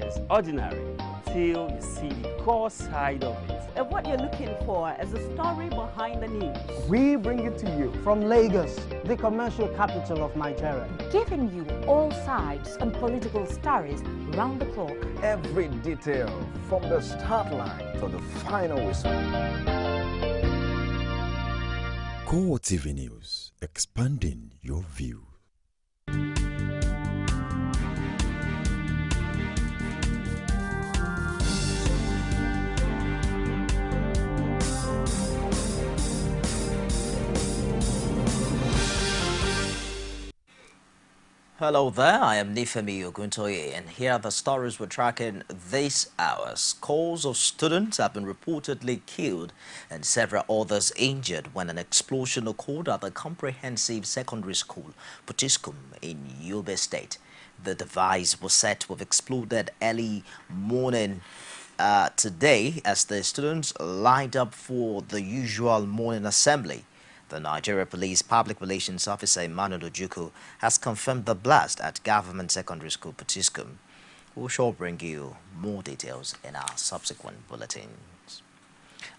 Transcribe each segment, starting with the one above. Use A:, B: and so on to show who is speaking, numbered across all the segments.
A: is ordinary till you see the core side of it.
B: And what you're looking for is the story behind the news.
C: We bring it to you from Lagos, the commercial capital of Nigeria.
D: Giving you all sides and political stories round the clock.
E: Every detail from the start line to the final whistle.
F: CoreTv News, expanding your view.
G: Hello there, I am Nifemi Oguntoye, and here are the stories we're tracking this hour. Scores of students have been reportedly killed and several others injured when an explosion occurred at the comprehensive secondary school, Potiskum, in Yobe State. The device was said to have exploded early morning today as the students lined up for the usual morning assembly. The Nigeria Police Public Relations Officer Emmanuel Ojukwu has confirmed the blast at Government Secondary School Potiskum. We shall bring you more details in our subsequent bulletins.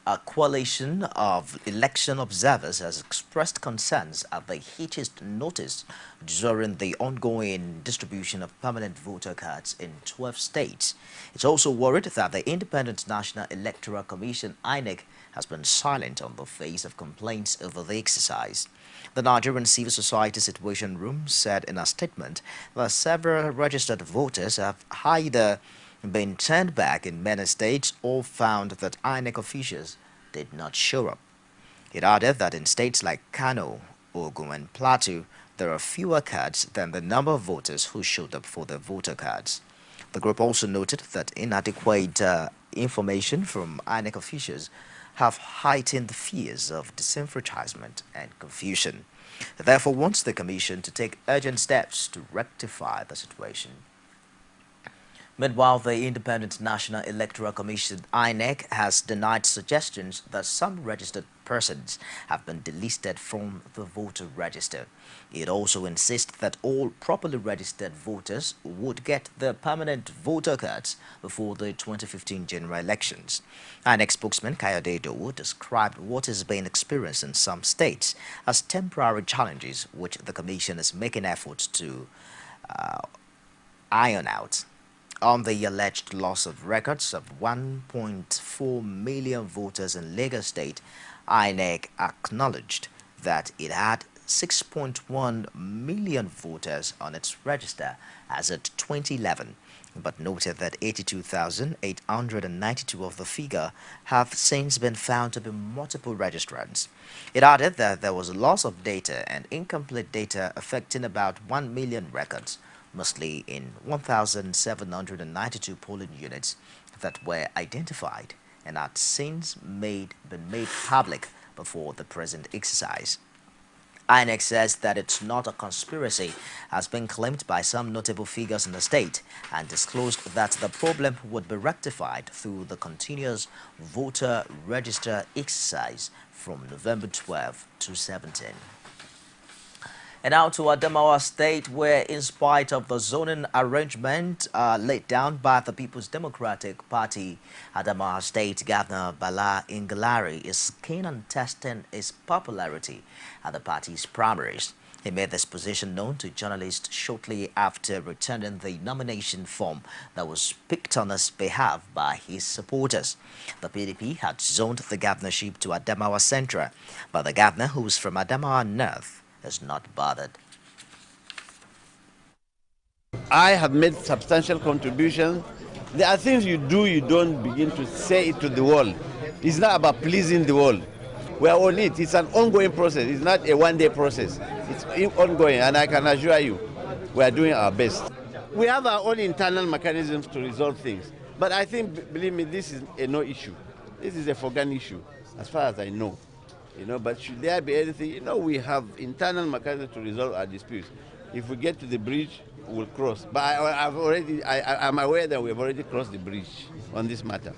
G: A coalition of election observers has expressed concerns at the hitchist notice during the ongoing distribution of permanent voter cards in 12 states. It's also worried that the Independent National Electoral Commission, INEC, has been silent on the face of complaints over the exercise. The Nigerian Civil Society Situation Room said in a statement that several registered voters have either been turned back in many states or found that INEC officials did not show up. It added that in states like Kano, Ogun and Plateau, there are fewer cards than the number of voters who showed up for their voter cards. The group also noted that inadequate information from INEC officials have heightened fears of disenfranchisement and confusion. It therefore wants the Commission to take urgent steps to rectify the situation. Meanwhile, the Independent National Electoral Commission, INEC, has denied suggestions that some registered persons have been delisted from the voter register. It also insists that all properly registered voters would get their permanent voter cards before the 2015 general elections. INEC spokesman Kayode Dowo described what is being experienced in some states as temporary challenges which the Commission is making efforts to iron out. On the alleged loss of records of 1.4 million voters in Lagos State, INEC acknowledged that it had 6.1 million voters on its register as of 2011, but noted that 82,892 of the figure have since been found to be multiple registrants. It added that there was a loss of data and incomplete data affecting about 1 million records, mostly in 1,792 polling units that were identified and had since been made public before the present exercise. INEC says that it's not a conspiracy, has been claimed by some notable figures in the state, and disclosed that the problem would be rectified through the continuous voter register exercise from November 12 to 17. And now to Adamawa State, where in spite of the zoning arrangement laid down by the People's Democratic Party, Adamawa State Governor Bala Ingalari is keen on testing his popularity at the party's primaries. He made this position known to journalists shortly after returning the nomination form that was picked on his behalf by his supporters. The PDP had zoned the governorship to Adamawa Central, but the governor, who is from Adamawa North, is not bothered.
H: I have made substantial contributions. There are things you do, you don't begin to say it to the world. It's not about pleasing the world. We are on it. It's an ongoing process. It's not a one-day process. It's ongoing, and I can assure you, we are doing our best. We have our own internal mechanisms to resolve things. But I think, believe me, this is a no issue. This is a forgotten issue, as far as I know. But should there be anything, we have internal mechanisms to resolve our disputes. If we get to the bridge, we'll cross. But I'm aware that we've already crossed the bridge on this matter.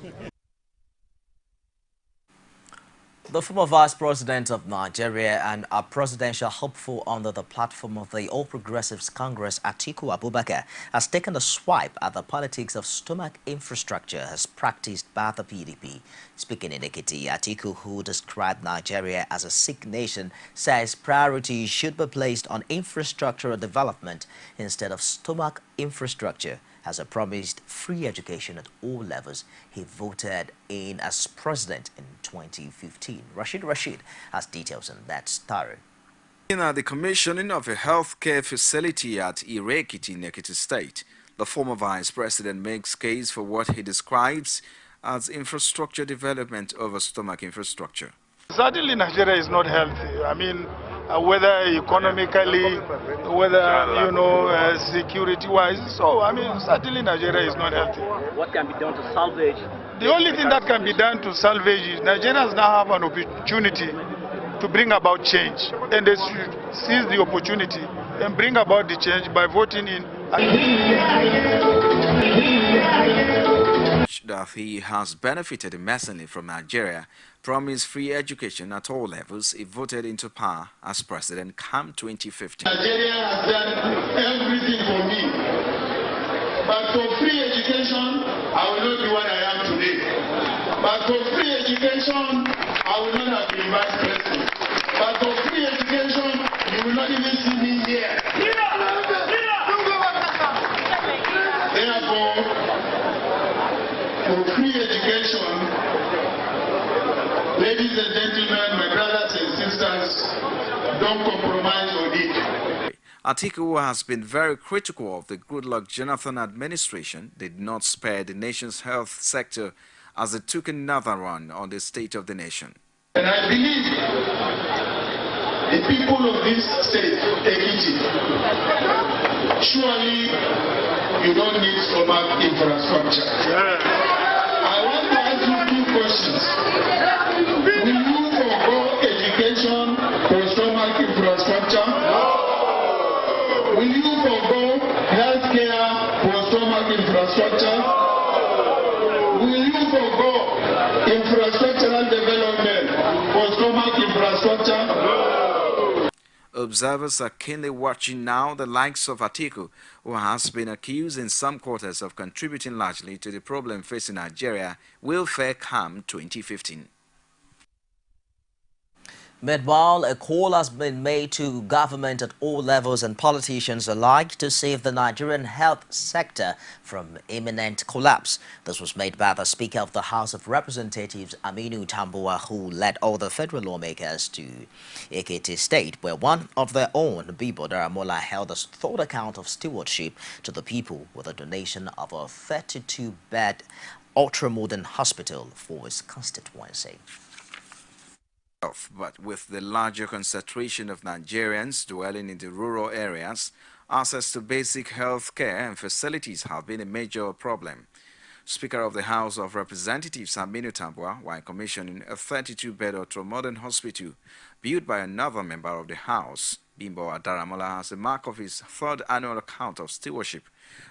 G: The former Vice President of Nigeria and a presidential hopeful under the platform of the All Progressives Congress, Atiku Abubakar, has taken a swipe at the politics of stomach infrastructure as practiced by the PDP. Speaking in Ekiti, Atiku, who described Nigeria as a sick nation, says priority should be placed on infrastructural development instead of stomach infrastructure. Has promised free education at all levels. He voted in as president in 2015. Rashid has details on that story.
I: In the commissioning of a healthcare facility at Irekiti in Ekiti State, the former vice president makes case for what he describes as infrastructure development over stomach infrastructure.
J: Certainly Nigeria is not healthy. I mean, whether economically, whether, security-wise. So, I mean, certainly Nigeria is not healthy.
A: What can be done to salvage?
J: The only thing that can be done to salvage is Nigerians now have an opportunity to bring about change. And they should seize the opportunity and bring about the change by voting in.
I: That he has benefited immensely from Nigeria, promised free education at all levels if voted into power as president come 2015.
K: Nigeria has done everything for me, but for free education, I will not be what I am today. But for free education, I will not have been vice president. But for free education, you will not even see me here. Therefore, for free education, ladies and gentlemen, my brothers and sisters, don't compromise on it.
I: Atiku, who has been very critical of the Goodluck Jonathan administration, did not spare the nation's health sector as it took another run on the state of the nation.
K: And I believe the people of this state, Ekiti, surely you don't need stomach infrastructure. I want to ask you two questions. Will you forgo education for stomach infrastructure? Will you forgo healthcare for stomach infrastructure? Will you forgo infrastructural development for stomach infrastructure?
I: Observers are keenly watching now the likes of Atiku, who has been accused in some quarters of contributing largely to the problem facing Nigeria, will fare come 2015.
G: Meanwhile, a call has been made to government at all levels and politicians alike to save the Nigerian health sector from imminent collapse. This was made by the Speaker of the House of Representatives, Aminu Tambuwa, who led all the federal lawmakers to Ekiti State, where one of their own, Bibo Daramola, held a thought account of stewardship to the people with a donation of a 32-bed ultra-modern hospital for his constituency.
I: But with the larger concentration of Nigerians dwelling in the rural areas, access to basic health care and facilities have been a major problem. Speaker of the House of Representatives Aminu Tambuwa, while commissioning a 32-bed ultra-modern hospital built by another member of the House, Bimbo Daramola, as a mark of his third annual account of stewardship,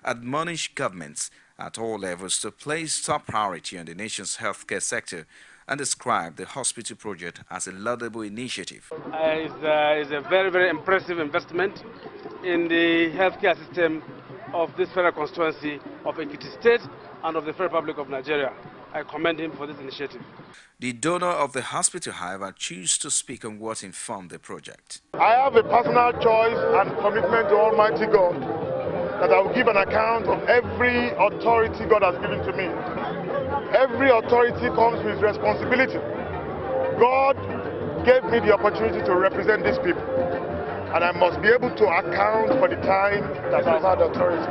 I: admonished governments at all levels to place top priority on the nation's healthcare sector and described the hospital project as a laudable initiative.
L: It's a very, very impressive investment in the healthcare system of this federal constituency of Ekiti State and of the Federal Republic of Nigeria. I commend him for this initiative.
I: The donor of the hospital, however, chose to speak on what informed the project.
J: I have a personal choice and commitment to Almighty God that I will give an account of every authority God has given to me. Every authority comes with responsibility. God gave me the opportunity to represent these people, and I must be able to account for the time that I've had authority.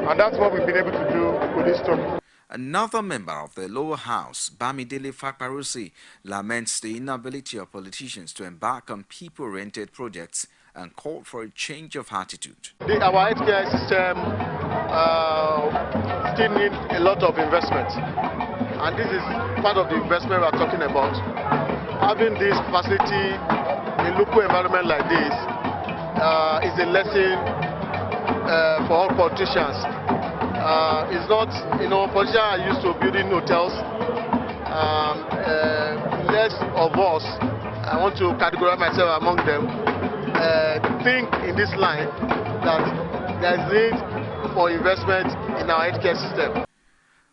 J: And that's what we've been able to do with this story.
I: Another member of the lower house, Bamidele Fakparusi, laments the inability of politicians to embark on people-oriented projects and called for a change of attitude.
J: Our healthcare system still needs a lot of investment, and this is part of the investment we are talking about. Having this facility in a local environment like this is a lesson for all politicians. It's not, politicians are used to building hotels. rest of us, I want to categorize myself among them, think in this line that there is need for investment in our healthcare system.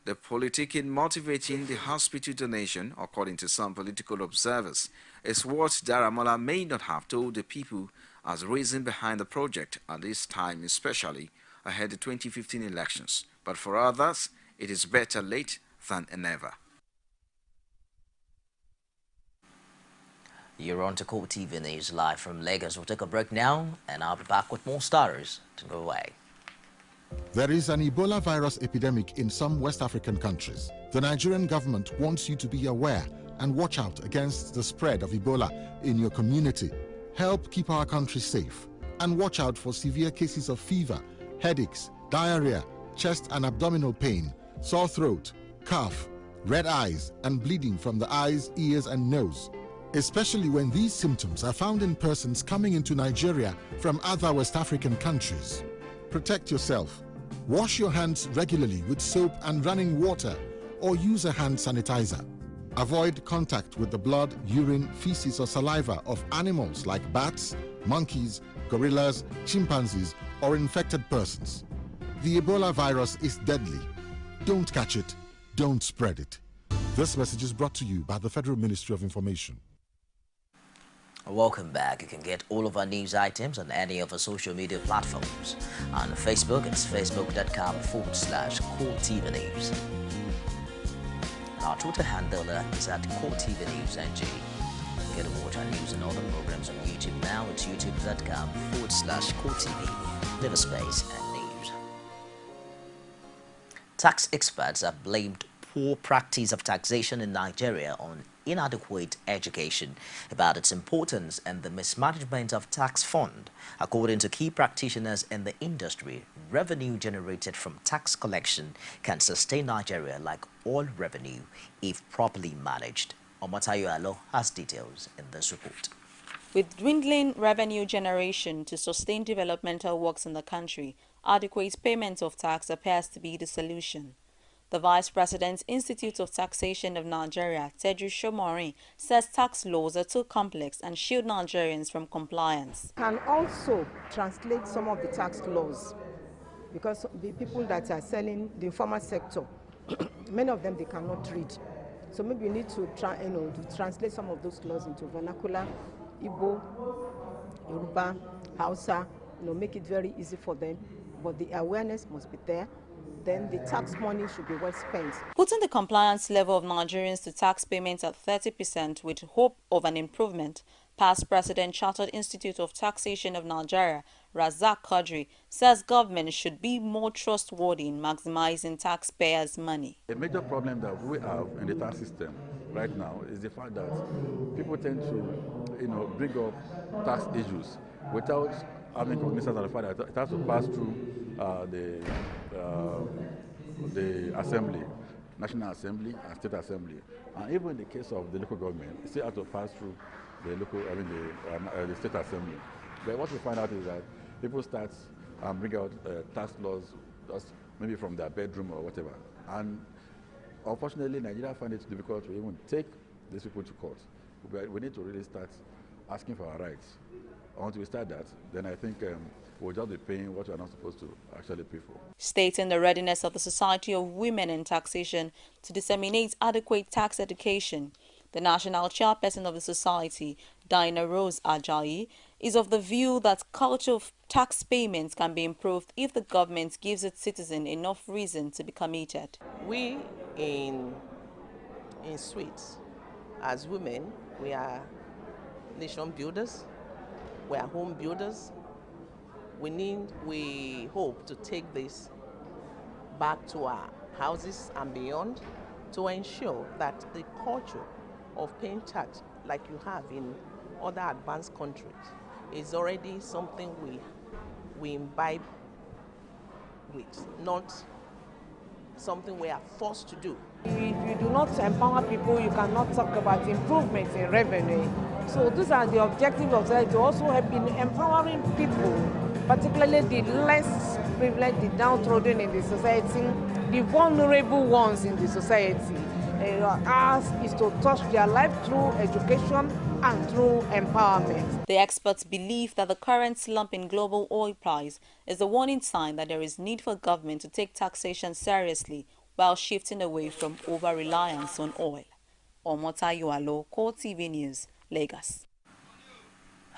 I: The politic in motivating the hospital donation, according to some political observers, is what Daramola may not have told the people as reason behind the project at this time, especially ahead of the 2015 elections. But for others, it is better late than never.
G: You're on to CoreTv News live from Lagos. We'll take a break now, and I'll be back with more stories. Don't go away.
M: There is an Ebola virus epidemic in some West African countries. The Nigerian government wants you to be aware and watch out against the spread of Ebola in your community. Help keep our country safe and watch out for severe cases of fever, headaches, diarrhea, chest and abdominal pain, sore throat, cough, red eyes, and bleeding from the eyes, ears, and nose, especially when these symptoms are found in persons coming into Nigeria from other West African countries. Protect yourself. Wash your hands regularly with soap and running water, or use a hand sanitizer. Avoid contact with the blood, urine, feces, or saliva of animals like bats, monkeys, gorillas, chimpanzees, or infected persons. The Ebola virus is deadly. Don't catch it. Don't spread it. This message is brought to you by the Federal Ministry of Information.
G: Welcome back. You can get all of our news items on any of our social media platforms. On Facebook, it's facebook.com/CoreTv News. Our Twitter handle is at CoreTv News NG. You can watch our news and other programs on YouTube now. It's youtube.com/CoreTv. Leave a space and news. Tax experts have blamed poor practice of taxation in Nigeria on inadequate education about its importance and the mismanagement of tax fund. According to key practitioners in the industry, revenue generated from tax collection can sustain Nigeria like oil revenue if properly managed. Omatayo Alo has details in this report.
N: With dwindling revenue generation to sustain developmental works in the country, adequate payment of tax appears to be the solution. The Vice President, Institute of Taxation of Nigeria, Tedros Shomorin, says tax laws are too complex and shield Nigerians from compliance.
O: Can also translate some of the tax laws, because the people that are selling the informal sector, many of them they cannot read. So maybe you need to try, to translate some of those laws into vernacular, Igbo, Yoruba, Hausa, make it very easy for them. But the awareness must be there. Then the tax money should be well spent.
N: Putting the compliance level of Nigerians to tax payments at 30% with hope of an improvement, past President Chartered Institute of Taxation of Nigeria, Razak Qadri, says government should be more trustworthy in maximizing taxpayers' money.
P: A major problem that we have in the tax system right now is the fact that people tend to, bring up tax issues without having cognizance of the fact that it has to pass through the assembly, National Assembly and State Assembly, and even in the case of the local government, it still has to pass through the the State Assembly. But what we find out is that people start bring out tax laws just maybe from their bedroom or whatever, and unfortunately, Nigeria find it difficult to even take these people to court. We need to really start asking for our rights. Until we start that, then I think we'll just be paying what we're not supposed to actually pay for.
N: Stating the readiness of the Society of Women in Taxation to disseminate adequate tax education, the national chairperson of the society, Dinah Rose Ajayi, is of the view that culture of tax payments can be improved if the government gives its citizens enough reason to be committed.
Q: We in Sweets, as women, we are nation builders. We are home builders. We hope to take this back to our houses and beyond to ensure that the culture of paying tax, like you have in other advanced countries, is already something we imbibe with, not something we are forced to do.
R: If you do not empower people, you cannot talk about improvements in revenue. So these are the objectives of society, to also help in empowering people, particularly the less privileged, the downtrodden in the society, the vulnerable ones in the society. Ours is to touch their life through education and through empowerment.
N: The experts believe that the current slump in global oil price is a warning sign that there is need for government to take taxation seriously while shifting away from over-reliance on oil. Omota Yualo, CoreTv News, Lagos.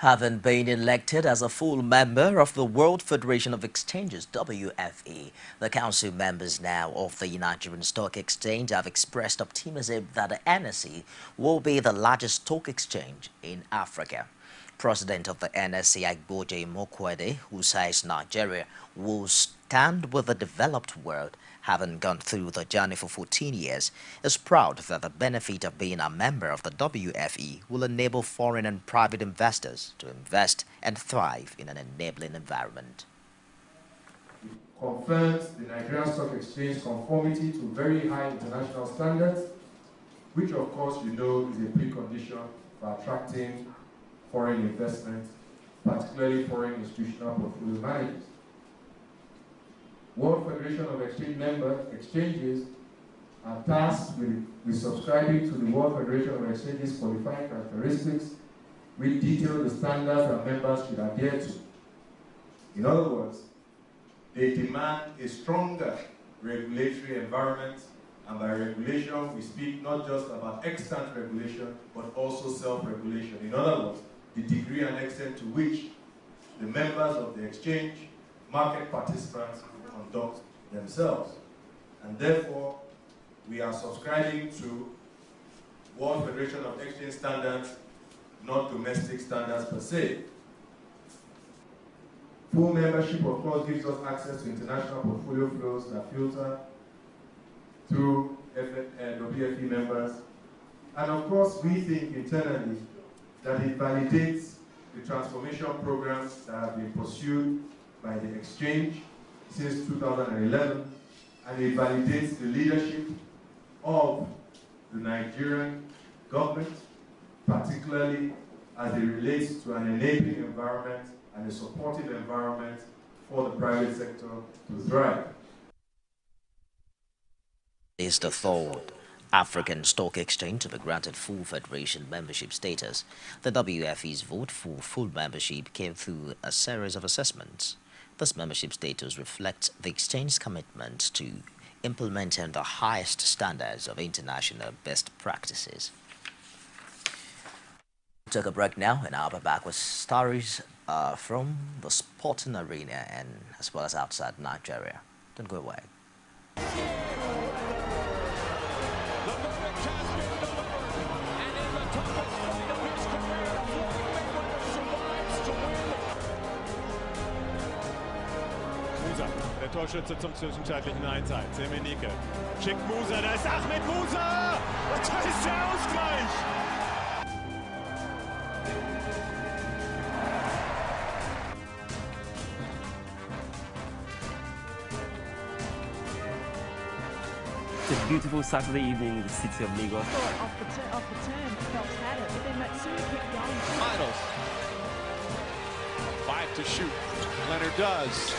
G: Having been elected as a full member of the World Federation of Exchanges, WFE, the council members now of the Nigerian Stock Exchange have expressed optimism that the NSE will be the largest stock exchange in Africa. President of the NSE, Agboje Mokwede, who says Nigeria will stand with the developed world, having gone through the journey for 14 years, is proud that the benefit of being a member of the WFE will enable foreign and private investors to invest and thrive in an enabling environment.
S: Confirms the Nigerian Stock Exchange conformity to very high international standards, which of course you know is a precondition for attracting foreign investment, particularly foreign institutional portfolio managers. World Federation of Exchanges are tasked with subscribing to the World Federation of Exchanges qualifying characteristics, which detail the standards that members should adhere to. In other words, they demand a stronger regulatory environment, and by regulation we speak not just about extant regulation but also self-regulation. In other words, the degree and extent to which the members of the exchange, market participants, conduct themselves. And therefore, we are subscribing to World Federation of Exchange standards, not domestic standards per se. Full membership, of course, gives us access to international portfolio flows that filter through WFE members. And of course, we think internally that it validates the transformation programs that have been pursued by the exchange since 2011, and it validates the leadership of the Nigerian government, particularly as it relates to an enabling environment and a supportive environment for the private sector to thrive.
G: Is the third African Stock Exchange to be granted full federation membership status. The WFE's vote for full membership came through a series of assessments. This membership status reflects the exchange's commitment to implementing the highest standards of international best practices. We'll take a break now, and I'll be back with stories from the sporting arena and as well as outside Nigeria. Don't go away.
T: Der Torschütze zum zwischenzeitlichen 1:1. Semenike schickt Musa, da ist Ahmed Musa! Und da ist der Ausgleich!
A: It's a beautiful Saturday evening in the city of Lagos.
U: Off the turn, Phelps had it, but then Matsui kept going.
T: Finals. 5 to shoot. Leonard does.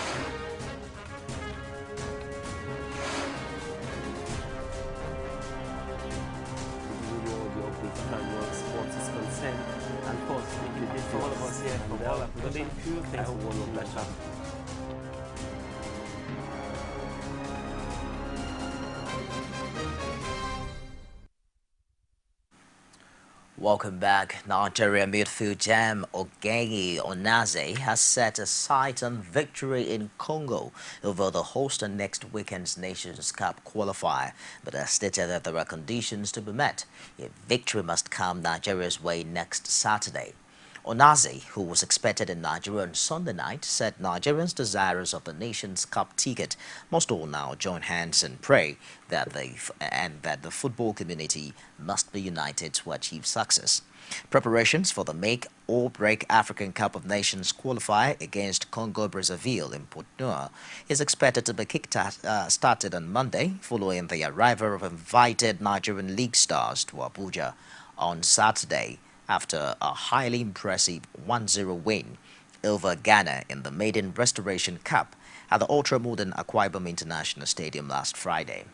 A: Sports is concerned, and of course, making a difference for all of us here from all of the few things. I hope one of pleasure.
G: Welcome back. Nigeria midfield gem Ogenyi Onaze has set a sight on victory in Congo over the host and next weekend's Nations Cup qualifier, but has stated that there are conditions to be met. A victory must come Nigeria's way next Saturday. Onaze, who was expected in Nigeria on Sunday night, said Nigerians desirous of the Nations Cup ticket must all now join hands and pray that the football community must be united to achieve success. Preparations for the make or break African Cup of Nations qualifier against Congo-Brazzaville in Port-Noir is expected to be started on Monday, following the arrival of invited Nigerian League stars to Abuja on Saturday, after a highly impressive 1-0 win over Ghana in the Maiden Restoration Cup at the ultra-modern Akwa Ibom International Stadium last Friday.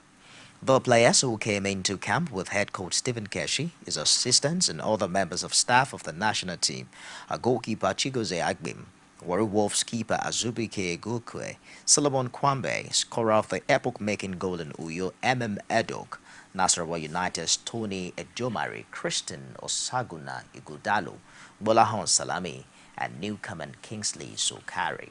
G: The players who came into camp with head coach Stephen Keshi, his assistants and other members of staff of the national team are goalkeeper Chigozie Agbim, Warri Wolves keeper Azubike Gukwe, Solomon Kwambe, scorer of the epoch-making goal in Uyo, Edok, Nasarawa United's Tony Ejomari, Christian Osaguna Igudalo, Bolahon Salami, and newcomer Kingsley Sokari.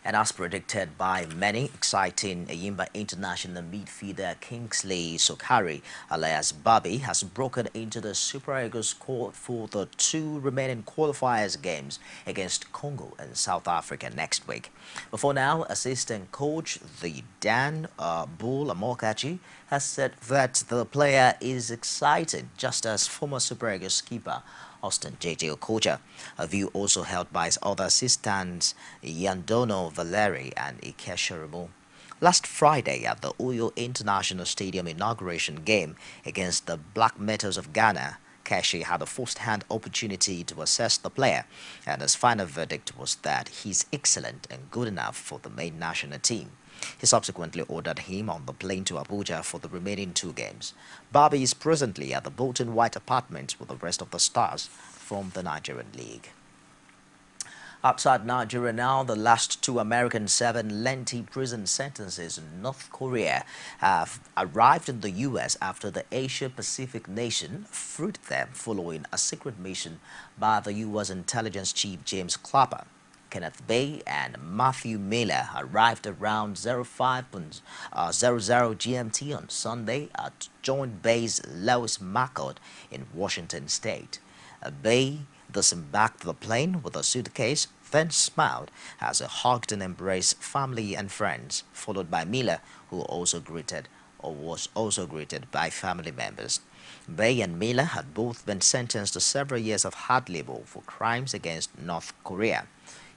G: And as predicted by many, exciting Ayimba international midfielder Kingsley Sokari, alias Bobby, has broken into the Super Eagles squad for the 2 remaining qualifiers games against Congo and South Africa next week. Before now, assistant coach the Dan Bull Amokachi has said that the player is excited, just as former Super Eagles keeper Austin J.J. Okocha, a view also held by his other assistants Yandono Valeri and Ike Sherimu. Last Friday at the Uyo International Stadium inauguration game against the Black Meteors of Ghana, Keshi had a first-hand opportunity to assess the player, and his final verdict was that he's excellent and good enough for the main national team. He subsequently ordered him on the plane to Abuja for the remaining 2 games. Bobby is presently at the Bolton White Apartments with the rest of the stars from the Nigerian League. Outside Nigeria now, the last 2 American 7 lengthy prison sentences in North Korea have arrived in the U.S. after the Asia-Pacific nation freed them following a secret mission by the U.S. intelligence chief James Clapper. Kenneth Bay and Matthew Miller arrived around 05:00 GMT on Sunday at Joint Base Lewis McCord in Washington State. Bay disembarked the plane with a suitcase, then smiled as he hugged and embraced family and friends, followed by Miller, who was also greeted by family members. Bay and Miller had both been sentenced to several years of hard labor for crimes against North Korea.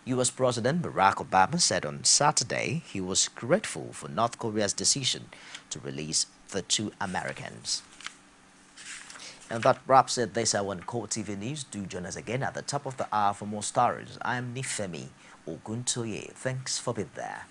G: U.S. President Barack Obama said on Saturday he was grateful for North Korea's decision to release the 2 Americans. And that wraps it this hour on CoreTv News. Do join us again at the top of the hour for more stories. I am Nifemi Oguntoye. Thanks for being there.